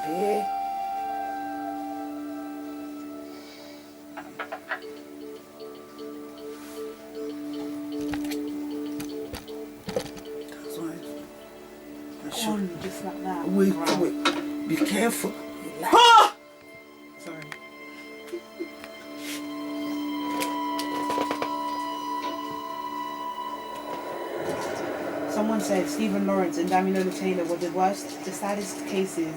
there. That's why I should. Just like that. Wait, Right. wait. Be careful. Sorry. Someone said Stephen Lawrence and Damilola Taylor were the saddest cases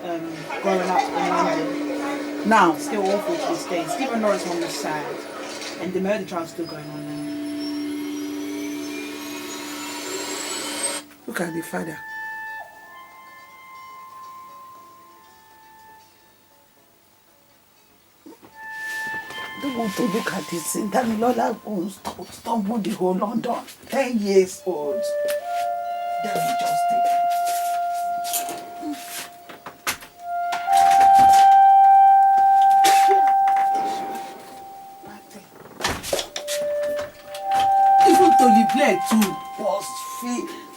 growing up in London. Now, Still awful to this day. Stephen Lawrence one was sad, and the murder trial's still going on now. look at the father. Don't want to look at this. Damilola stumbled the whole London. 10 years old. Devil just take it. Even Tony Blair too was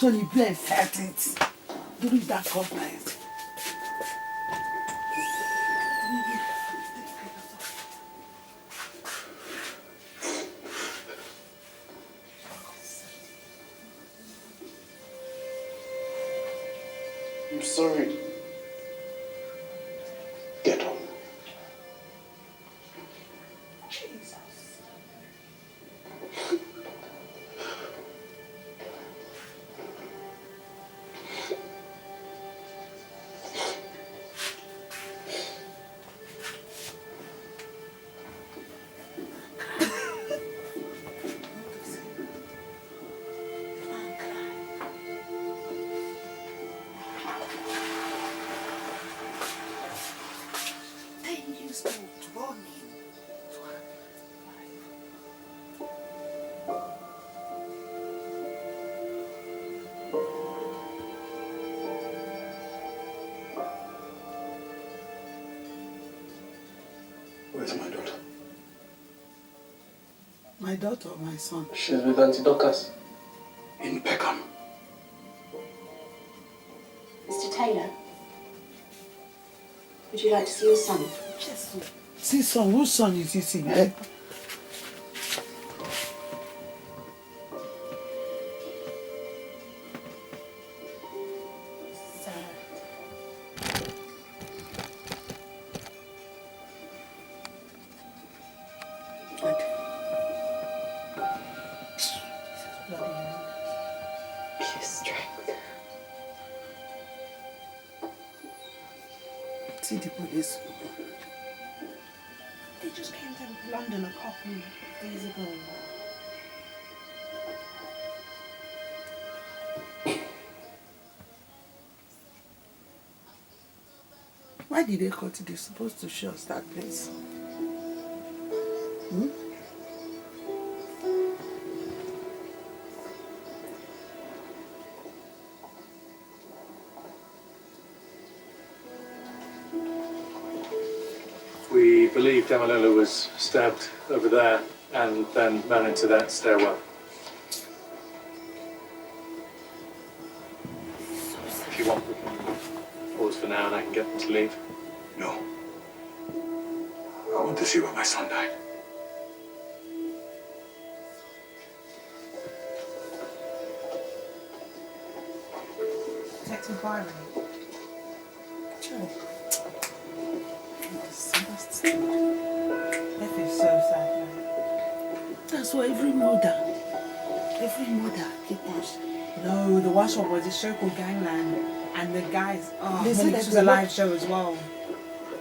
Tony Blair felt it during that conference. I'm sorry. Get up. Jesus. Where's my daughter? My daughter or my son? She's with Auntie Dorcas. In Peckham. Mr. Taylor, would you like to see your son? Yes. See son, whose son is he seeing? Eh? See the police. They just came to London a couple days ago. Why did they cut it? They're supposed to show us that place. Hmm? We believe Damilola was stabbed over there and then ran into that stairwell. If you want, we can pause for now and I can get them to leave. No. I want to see where my son died. Detective Byron. Child. That is so sad, man. That's why every mother keep on. No, the worst one was a show called Gangland, and the guys. Oh, They said this that was they a were- live show as well.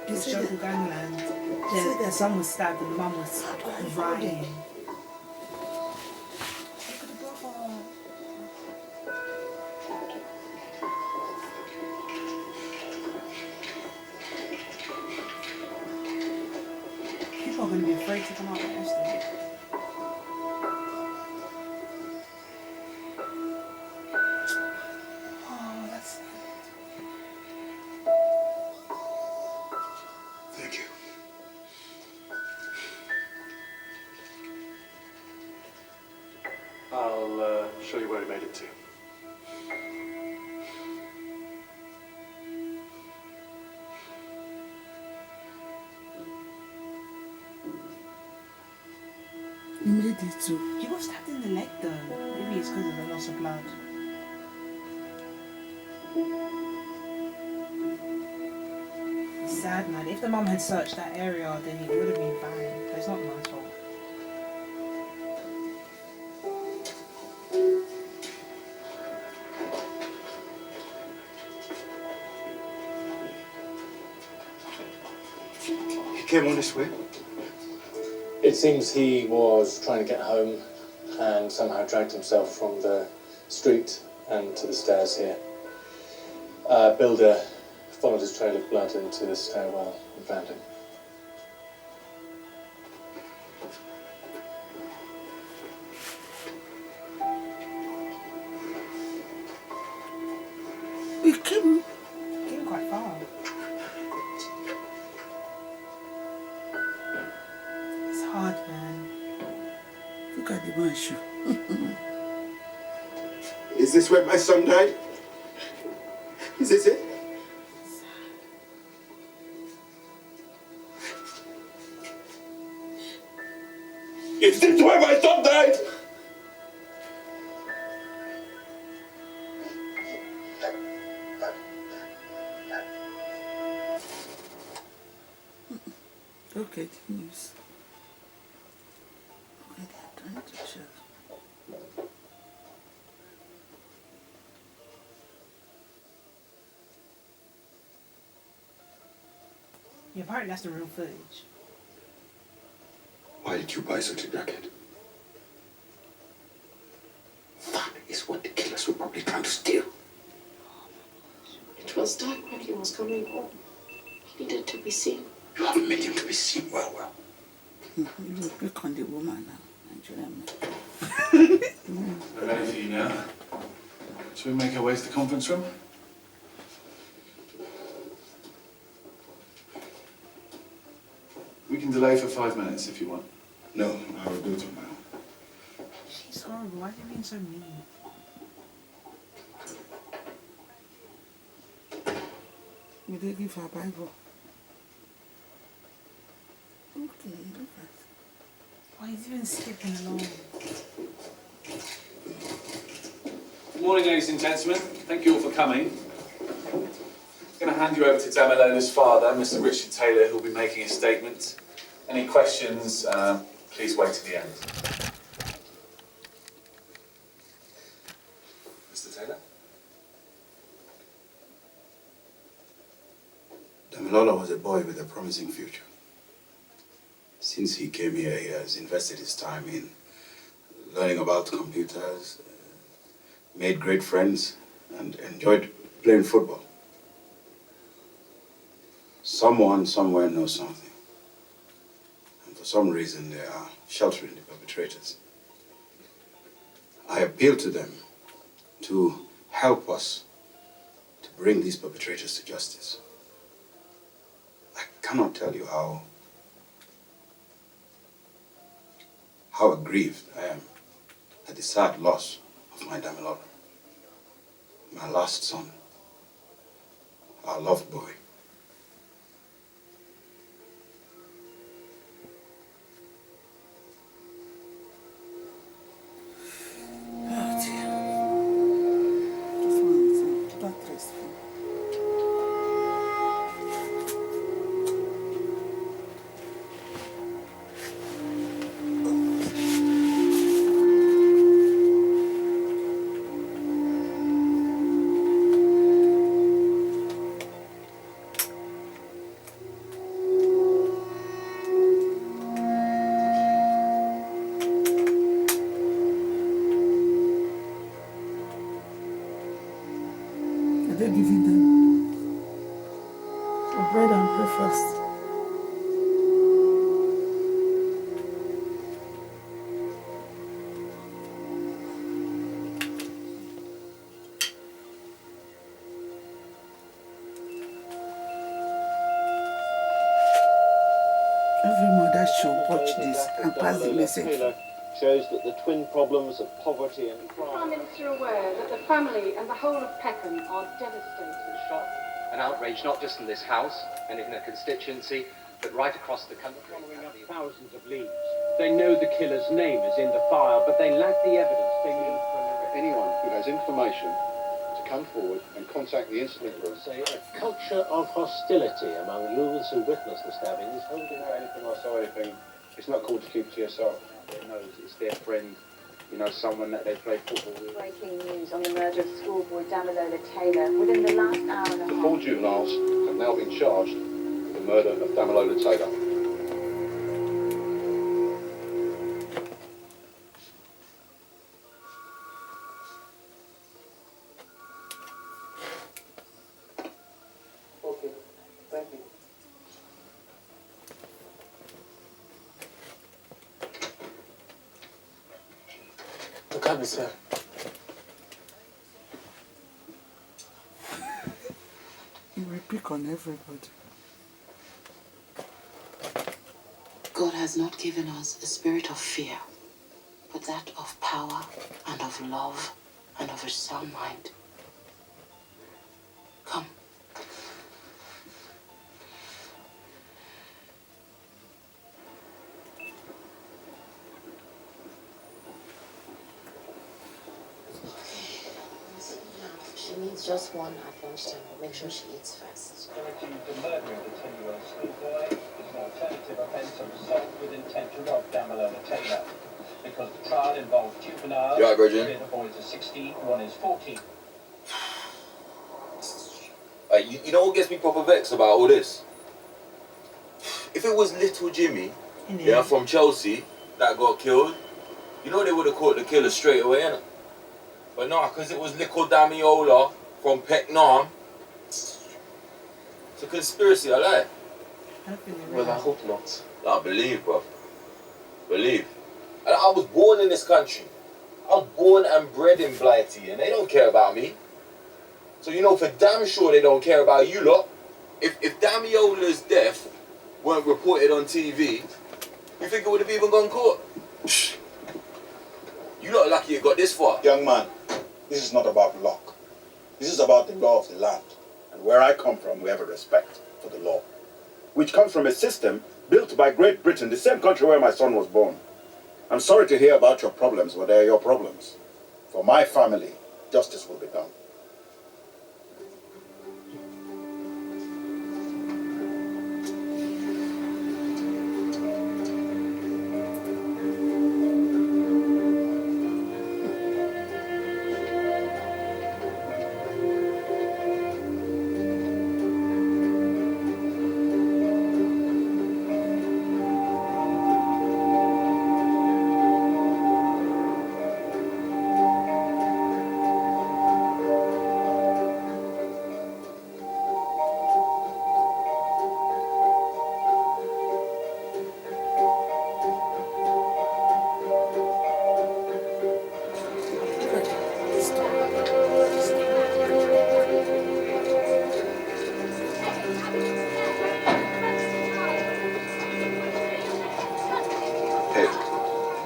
They The said show that- called Gangland. said The that- son was stabbed and the mum was crying. People are going to be afraid to come out with Esther. Oh, that's Thank you. I'll show you where he made it to. did it too. He got stabbed in the leg though. Maybe it's because of the loss of blood. It's sad, man. If the mum had searched that area, then it would have been fine. But it's not my fault. He came on this way. It seems he was trying to get home and somehow dragged himself from the street and to the stairs here. Builder followed his trail of blood into the stairwell and found him. We came. Came quite far. It's hard, man. Look at the man shoe. Is this where my son died? Is this it? Is this where my son died? Look at the news. Look at that, trying to show. Yeah, apparently that's the real footage. Why did you buy such a jacket? That is what the killers were probably trying to steal. It was dark when he was coming home. He needed to be seen. You haven't made him to be seen well. You look on the woman now, Nigerian man. We're ready for you now. Shall we make our way to the conference room? We can delay for 5 minutes if you want. No, I will do tomorrow. She's horrible. Why are you being so mean? Will they give her Bible? Okay, look at. Why he's even skipping along? Good morning, ladies and gentlemen. Thank you all for coming. I'm going to hand you over to Damilola's father, Mr. Richard Taylor, who will be making a statement. Any questions, please wait to the end. Mr. Taylor? Damilola was a boy with a promising future. Since he came here, he has invested his time in learning about computers, made great friends, and enjoyed playing football. Someone somewhere knows something. And for some reason, they are sheltering the perpetrators. I appeal to them to help us to bring these perpetrators to justice. I cannot tell you how aggrieved I am at the sad loss of my Damilola, my last son, our loved boy. Oh dear. This one is not restful. Are they giving them bread and breakfast? Every mother should watch this and pass the message. Shows that the twin problems of poverty and Prime crime. Minister aware that the family and the whole of Peckham are devastated? Shock and outrage not just in this house and in a constituency, but right across the country. Following up thousands of leads They know the killer's name is in the file, but they lack the evidence they need for an arrest. Anyone who has information to come forward and contact the incident room. Say a culture of hostility among those who witnessed the stabbing is holding You know anything or saw anything, it's not cool to keep to yourself. They know it's their friend, you know, someone that they play football with. Breaking news on the murder of schoolboy Damilola Taylor within the last hour and a The half. 4 juveniles have now been charged with the murder of Damilola Taylor. Okay, thank you. The cab is here. You will pick on everybody. God has not given us a spirit of fear, but that of power and of love and of a sound mind. Come. She needs just one at lunchtime. Make sure she eats first. The murder of the 10-year-old schoolboy is an alternative offence of assault with intent to rob Damilola Taylor. Because the trial involved juveniles, You all right, Virgin? three of the boys are 16, one is 14. You know what gets me proper vexed about all this? If it was little Jimmy, from Chelsea, that got killed, you know they would have caught the killer straight away, innit? But no, because it was little Damiola from Pecknam. It's a conspiracy, I lie. Well, I hope not. I believe, bro. Believe. And I was born in this country. I was born and bred in Blighty, and they don't care about me. So you know for damn sure they don't care about you lot. If Damiola's death weren't reported on TV, you think it would have even gone court? You lot are lucky it got this far. Young man, this is not about luck. This is about the law of the land. And where I come from, we have a respect for the law, which comes from a system built by Great Britain, the same country where my son was born. I'm sorry to hear about your problems, but they're your problems. For my family, justice will be done.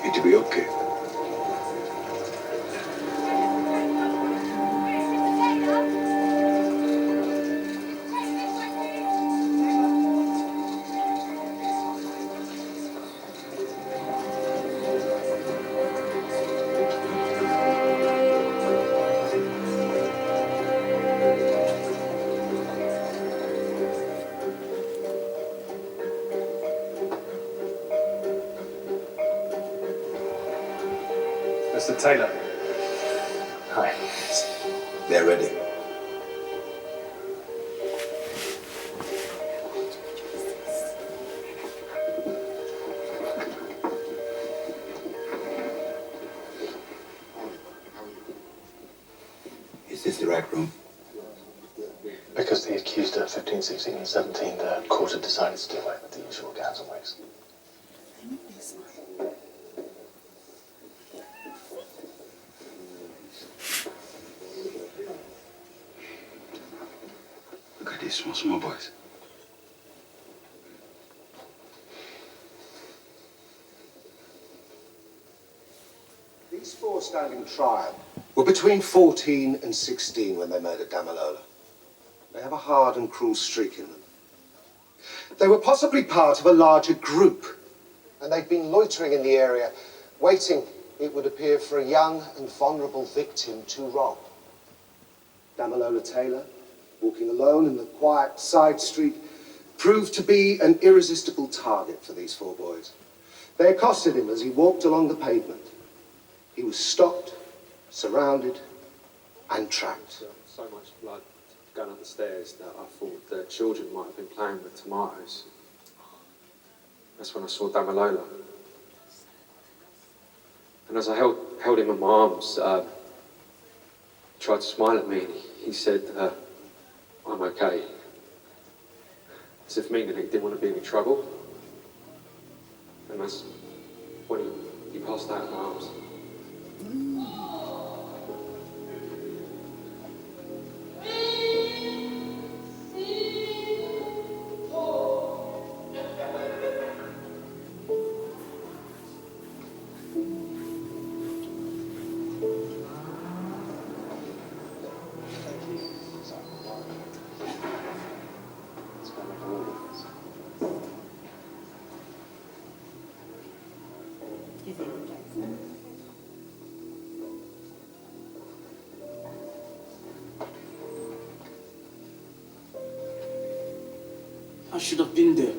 It'll be okay. Mr. Taylor. Hi. They're ready. Is this the right room? Because the accused are 15, 16, and 17, the court had decided to do away with the usual gowns and wigs. Look at these small boys. These four standing trial were between 14 and 16 when they murdered Damilola. They have a hard and cruel streak in them. They were possibly part of a larger group, and they'd been loitering in the area, waiting, it would appear, for a young and vulnerable victim to rob. Damilola Taylor, walking alone in the quiet side street, proved to be an irresistible target for these four boys. They accosted him as he walked along the pavement. He was stopped, surrounded, and tracked. So much blood going up the stairs that I thought the children might have been playing with tomatoes. That's when I saw Damilola. And as I held him in my arms, he tried to smile at me, and he said, I'm okay. As if meaning he didn't want to be in any trouble. And that's when he passed out in my arms. I should have been there.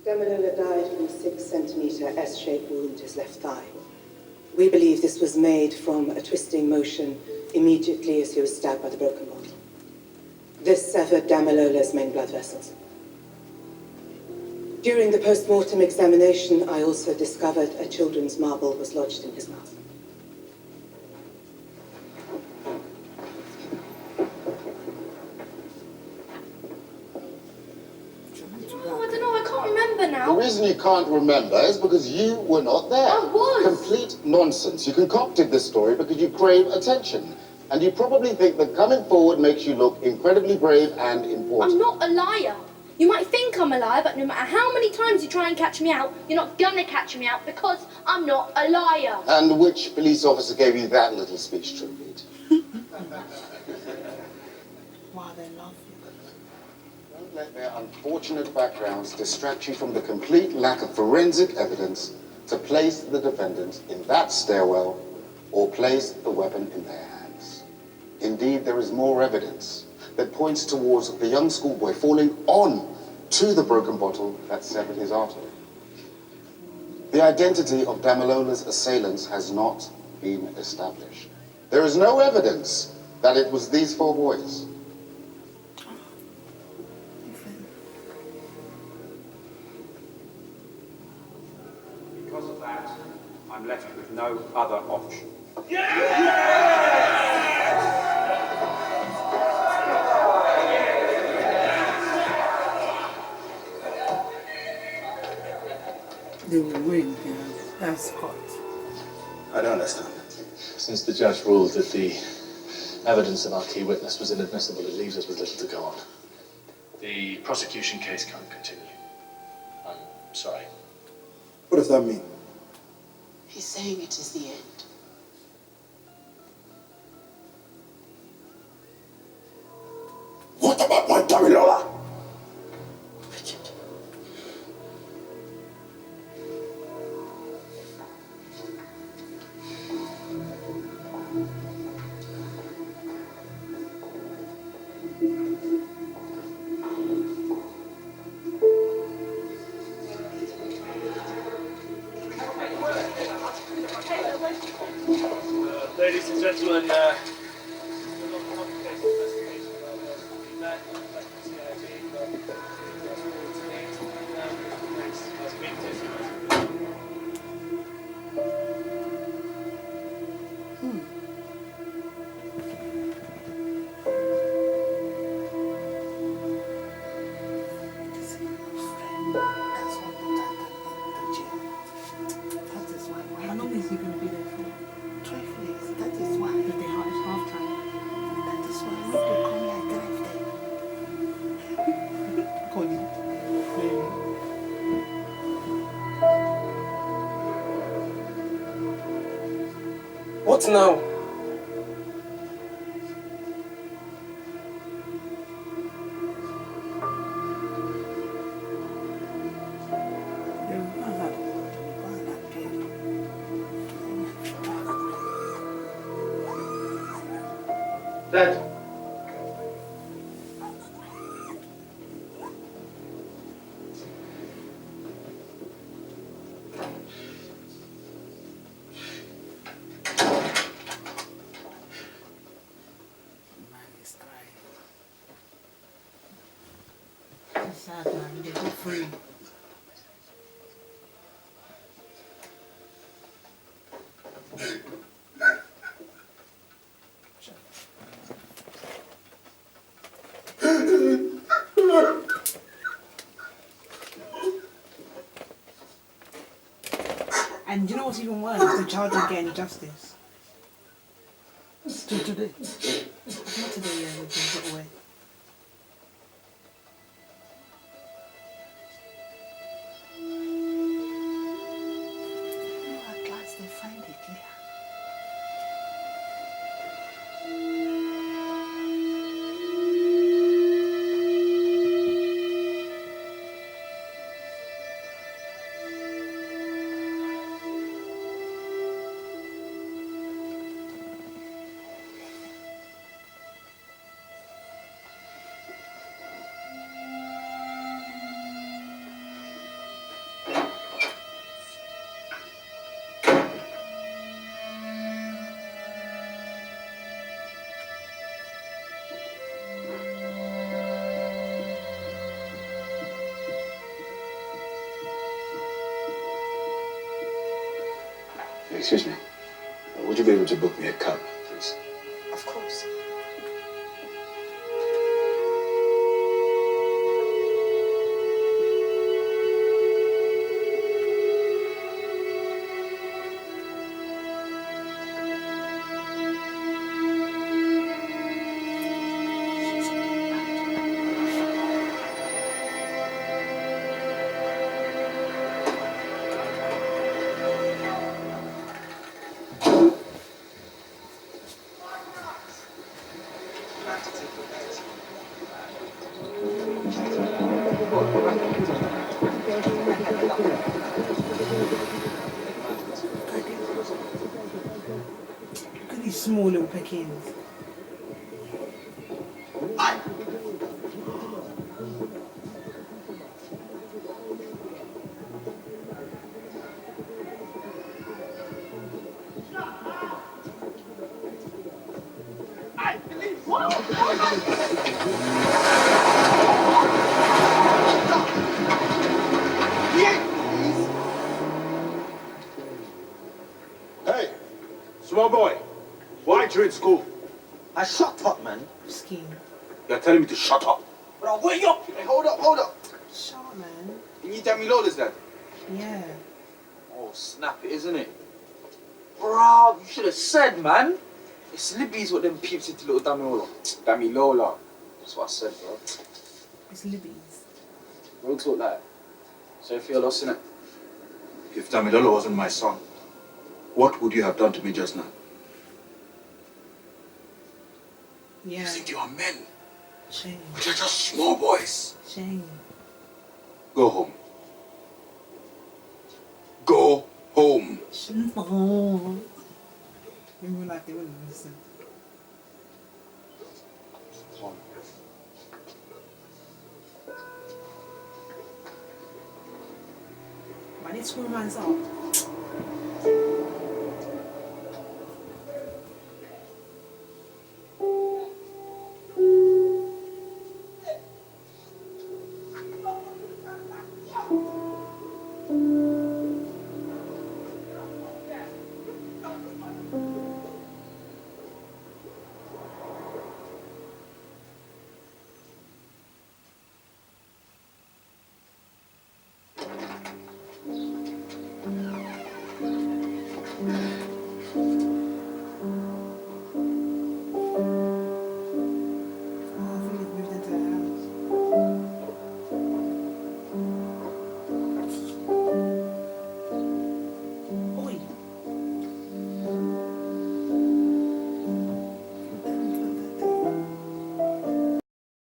Damilola died from a 6-centimetre S-shaped wound to his left thigh. We believe this was made from a twisting motion immediately as he was stabbed by the broken bottle. This severed Damilola's main blood vessels. During the post-mortem examination, I also discovered a children's marble was lodged in his mouth. The reason you can't remember is because you were not there. I was. Complete nonsense. You concocted this story because you crave attention. And you probably think that coming forward makes you look incredibly brave and important. I'm not a liar. You might think I'm a liar, but no matter how many times you try and catch me out, you're not gonna catch me out because I'm not a liar. And which police officer gave you that little speech, Trumpet? Wow, they love you. Don't let their unfortunate backgrounds distract you from the complete lack of forensic evidence to place the defendant in that stairwell or place the weapon in their hands. Indeed, there is more evidence that points towards the young schoolboy falling on to the broken bottle that severed his artery. The identity of Damilola's assailants has not been established. There is no evidence that it was these four boys. Because of that, I'm left with no other option. They will win, yeah. That's hot. I don't understand. Since the judge ruled that the evidence of our key witness was inadmissible, it leaves us with little to go on. The prosecution case can't continue. I'm sorry. What does that mean? He's saying it is the end. What about my Damilola? Ladies and gentlemen, How long is he going to be there for? 12 years, that is why. But they have it's half time. That is why when they come here, I drive there. Connie. What now? Dad. It's sad, man. They got free. And you know what's even worse? The child didn't get any justice. Still today. Not today, yeah, they've been put away. At last they find it here. Excuse me. Would you be able to book me a cab, please? Of course. Look at these small little pickings. Hey, small boy, why aren't you in school? I shut up, man. Scheme. You're telling me to shut up. Bro, wait up! Hey, hold up. Shut up, man. You need Damilola's dad? Yeah. Oh, snap it, isn't it? Bro, you should have said, man. It's Libby's what them peeps into little Damilola. Damilola. That's what I said, bro. It's Libby's. Real talk like. So if you're lost in it. If Damilola wasn't my son, what would you have done to me just now? Yeah. You think you are men, Shame. but you're just small boys. Shame. Go home. Go home. No. In real life, they wouldn't listen. Why they screw man's up?